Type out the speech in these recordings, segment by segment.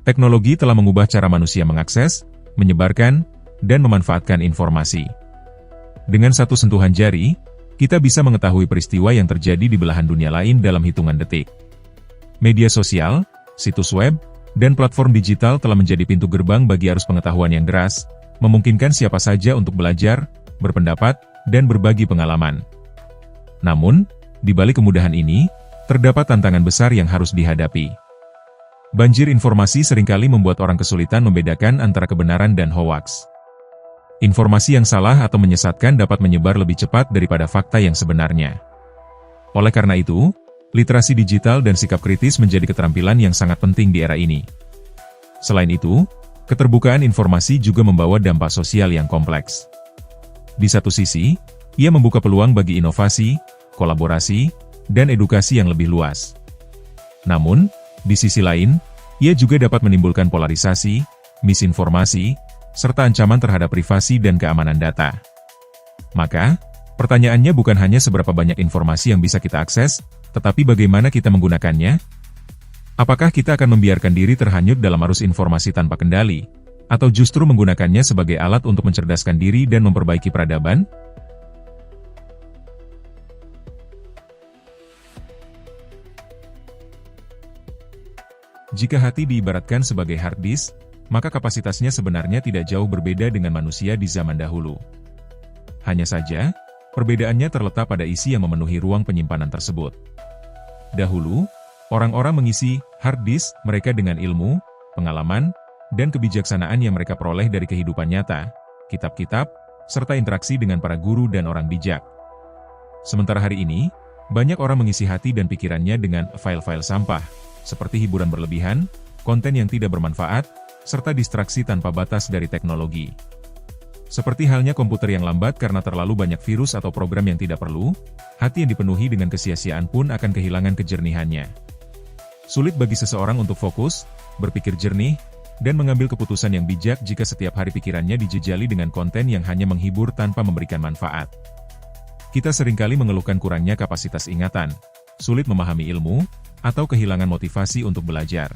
Teknologi telah mengubah cara manusia mengakses, menyebarkan, dan memanfaatkan informasi. Dengan satu sentuhan jari, kita bisa mengetahui peristiwa yang terjadi di belahan dunia lain dalam hitungan detik. Media sosial, situs web, dan platform digital telah menjadi pintu gerbang bagi arus pengetahuan yang deras, memungkinkan siapa saja untuk belajar, berpendapat, dan berbagi pengalaman. Namun, di balik kemudahan ini, terdapat tantangan besar yang harus dihadapi. Banjir informasi seringkali membuat orang kesulitan membedakan antara kebenaran dan hoaks. Informasi yang salah atau menyesatkan dapat menyebar lebih cepat daripada fakta yang sebenarnya. Oleh karena itu, literasi digital dan sikap kritis menjadi keterampilan yang sangat penting di era ini. Selain itu, keterbukaan informasi juga membawa dampak sosial yang kompleks. Di satu sisi, ia membuka peluang bagi inovasi, kolaborasi, dan edukasi yang lebih luas. Namun, di sisi lain, ia juga dapat menimbulkan polarisasi, misinformasi, serta ancaman terhadap privasi dan keamanan data. Maka, pertanyaannya bukan hanya seberapa banyak informasi yang bisa kita akses, tetapi bagaimana kita menggunakannya? Apakah kita akan membiarkan diri terhanyut dalam arus informasi tanpa kendali, atau justru menggunakannya sebagai alat untuk mencerdaskan diri dan memperbaiki peradaban? Jika hati diibaratkan sebagai hard disk, maka kapasitasnya sebenarnya tidak jauh berbeda dengan manusia di zaman dahulu. Hanya saja, perbedaannya terletak pada isi yang memenuhi ruang penyimpanan tersebut. Dahulu, orang-orang mengisi hard disk mereka dengan ilmu, pengalaman, dan kebijaksanaan yang mereka peroleh dari kehidupan nyata, kitab-kitab, serta interaksi dengan para guru dan orang bijak. Sementara hari ini, banyak orang mengisi hati dan pikirannya dengan file-file sampah, seperti hiburan berlebihan, konten yang tidak bermanfaat, serta distraksi tanpa batas dari teknologi. Seperti halnya komputer yang lambat karena terlalu banyak virus atau program yang tidak perlu, hati yang dipenuhi dengan kesia-siaan pun akan kehilangan kejernihannya. Sulit bagi seseorang untuk fokus, berpikir jernih, dan mengambil keputusan yang bijak jika setiap hari pikirannya dijejali dengan konten yang hanya menghibur tanpa memberikan manfaat. Kita seringkali mengeluhkan kurangnya kapasitas ingatan, sulit memahami ilmu, atau kehilangan motivasi untuk belajar.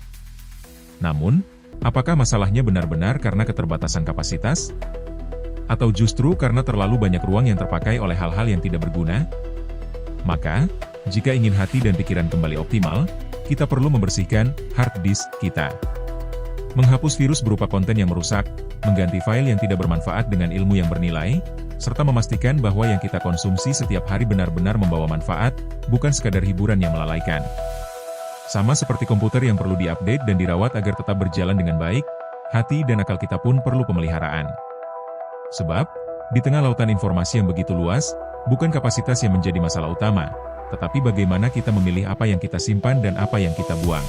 Namun, apakah masalahnya benar-benar karena keterbatasan kapasitas? Atau justru karena terlalu banyak ruang yang terpakai oleh hal-hal yang tidak berguna? Maka, jika ingin hati dan pikiran kembali optimal, kita perlu membersihkan hard disk kita. Menghapus virus berupa konten yang merusak, mengganti file yang tidak bermanfaat dengan ilmu yang bernilai, serta memastikan bahwa yang kita konsumsi setiap hari benar-benar membawa manfaat, bukan sekadar hiburan yang melalaikan. Sama seperti komputer yang perlu diupdate dan dirawat agar tetap berjalan dengan baik, hati dan akal kita pun perlu pemeliharaan. Sebab, di tengah lautan informasi yang begitu luas, bukan kapasitas yang menjadi masalah utama, tetapi bagaimana kita memilih apa yang kita simpan dan apa yang kita buang.